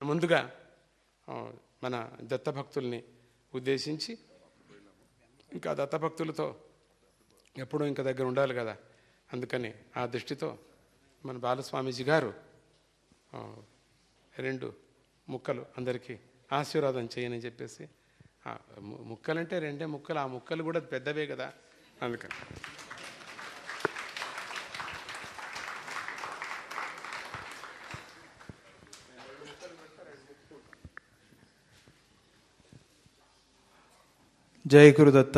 ముందుగా మన దత్తభక్తుల్ని ఉద్దేశించి, ఇంకా దత్తభక్తులతో ఎప్పుడూ ఇంకా దగ్గర ఉండాలి కదా, అందుకని ఆ దృష్టితో మన బాలస్వామీజీ గారు 2 ముక్కలు అందరికీ ఆశీర్వాదం చేయని చెప్పేసి. ముక్కలంటే 2 ముక్కలు, ఆ ముక్కలు కూడా పెద్దవే కదా, అందుకని. జై గురుదత్త.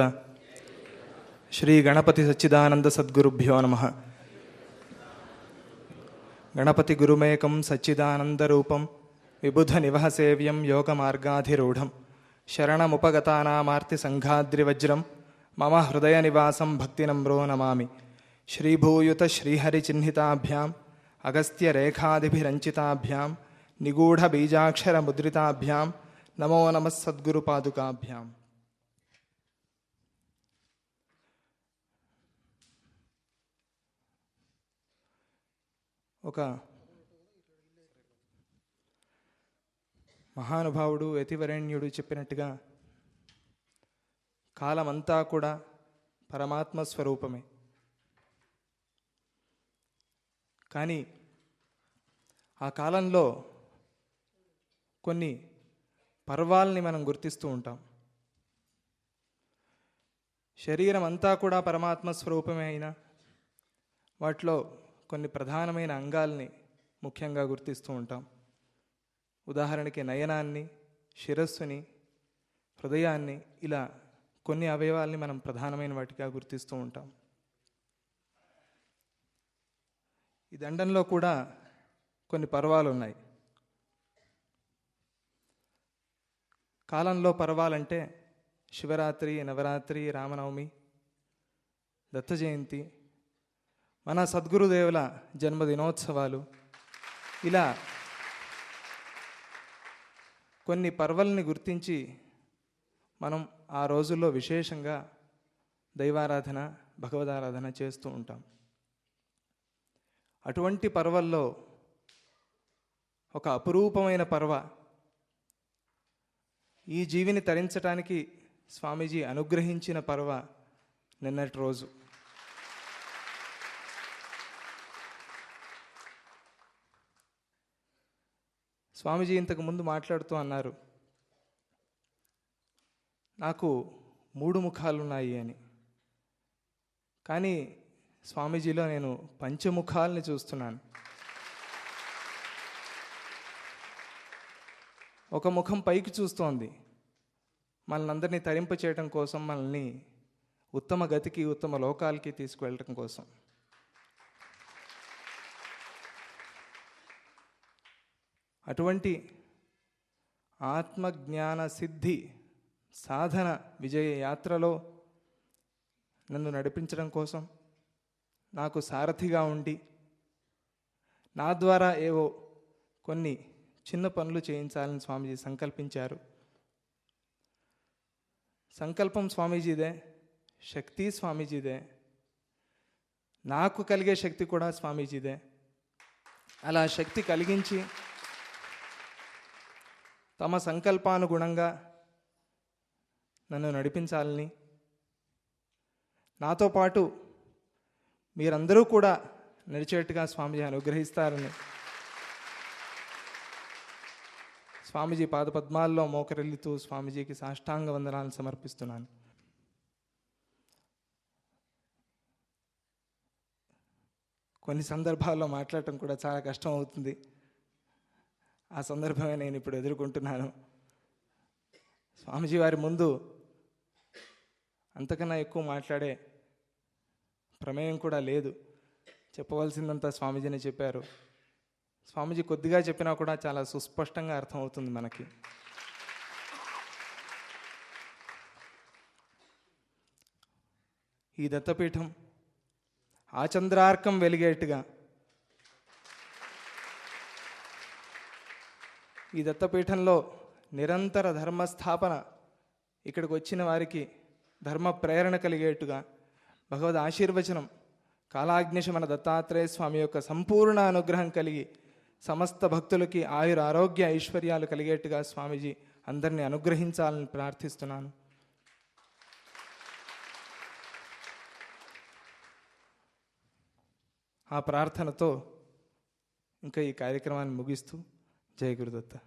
శ్రీ గణపతి సచ్చిదానంద సద్గురుభ్యో నమః. గణపతి గురుమేకం సచ్చిదానందరూపం విబుధ నివహసేవ్యం యోగమార్గాధిరూఢం శరణముపగతానామార్తి సంఘాద్రివజ్రం మమ హృదయ నివాసం భక్తినమ్రో నమామి. శ్రీభూయుత శ్రీహరిచిహ్నితాభ్యాం అగస్త్యరేఖాదిభిరంచితాభ్యాం నిగూఢబీజాక్షరముద్రితాభ్యాం నమో నమః సద్గురుపాదుకాభ్యాం. ఒక మహానుభావుడు యతివరేణ్యుడు చెప్పినట్టుగా కాలమంతా కూడా పరమాత్మ స్వరూపమే. కానీ ఆ కాలంలో కొన్ని పర్వాల్ని మనం గుర్తిస్తూ ఉంటాం. శరీరం అంతా కూడా పరమాత్మ స్వరూపమే అయినా వాటిలో కొన్ని ప్రధానమైన అంగాల్ని ముఖ్యంగా గుర్తిస్తూ ఉంటాం. ఉదాహరణకి నయనాన్ని, శిరస్సుని, హృదయాన్ని, ఇలా కొన్ని అవయవాల్ని మనం ప్రధానమైన వాటిగా గుర్తిస్తూ ఉంటాం. ఈ దండంలో కూడా కొన్ని పర్వాలు ఉన్నాయి. కాలంలో పర్వాలంటే శివరాత్రి, నవరాత్రి, రామనవమి, దత్త జయంతి, మన సద్గురుదేవుల జన్మదినోత్సవాలు, ఇలా కొన్ని పర్వల్ని గుర్తించి మనం ఆ రోజుల్లో విశేషంగా దైవారాధన, భగవదారాధన చేస్తూ ఉంటాం. అటువంటి పర్వల్లో ఒక అపురూపమైన పర్వ, ఈ జీవిని తరించటానికి స్వామీజీ అనుగ్రహించిన పర్వ నిన్నటి రోజు. స్వామీజీ ఇంతకు ముందు మాట్లాడుతూ అన్నారు, నాకు 3 ముఖాలున్నాయి అని. కానీ స్వామీజీలో నేను పంచముఖాలని చూస్తున్నాను. ఒక ముఖం పైకి చూస్తోంది, మనల్ని అందరినీ తరింప చేయడం కోసం, మనల్ని ఉత్తమ గతికి, ఉత్తమ లోకాలకి తీసుకువెళ్ళటం కోసం. అటువంటి ఆత్మజ్ఞాన సిద్ధి సాధన విజయ యాత్రలో నన్ను నడిపించడం కోసం, నాకు సారథిగా ఉండి నా ద్వారా ఏవో కొన్ని చిన్న పనులు చేయించాలని స్వామీజీ సంకల్పించారు. సంకల్పం స్వామీజీదే, శక్తి స్వామీజీదే, నాకు కలిగే శక్తి కూడా స్వామీజీదే. అలా శక్తి కలిగించి తమ సంకల్పానుగుణంగా నన్ను నడిపించాలని, నాతో పాటు మీరందరూ కూడా నడిచేట్టుగా స్వామీజీ అనుగ్రహిస్తారని స్వామీజీ పాదపద్మాల్లో మోకరిల్లుతూ స్వామీజీకి సాష్టాంగ వందనాలను సమర్పిస్తున్నాను. కొన్ని సందర్భాల్లో మాట్లాడటం కూడా చాలా కష్టం అవుతుంది. ఆ సందర్భమే నేను ఇప్పుడు ఎదుర్కొంటున్నాను. స్వామీజీ వారి ముందు అంతకన్నా ఎక్కువ మాట్లాడే ప్రమేయం కూడా లేదు. చెప్పవలసిందంతా స్వామీజీనే చెప్పారు. స్వామీజీ కొద్దిగా చెప్పినా కూడా చాలా సుస్పష్టంగా అర్థమవుతుంది మనకి. ఈ దత్తపీఠం ఆచంద్రార్కం వెలిగేట్టుగా, ఈ దత్తపీఠంలో నిరంతర ధర్మస్థాపన, ఇక్కడికి వచ్చిన వారికి ధర్మ ప్రేరణ కలిగేట్టుగా, భగవద్ ఆశీర్వచనం, కాలాగ్నిశమన దత్తాత్రేయ స్వామి యొక్క సంపూర్ణ అనుగ్రహం కలిగి సమస్త భక్తులకి ఆయుర ఆరోగ్య ఐశ్వర్యాలు కలిగేట్టుగా స్వామీజీ అందరినీ అనుగ్రహించాలని ప్రార్థిస్తున్నాను. ఆ ప్రార్థనతో ఇంకా ఈ కార్యక్రమాన్ని ముగిస్తూ జయ గురుదత్త.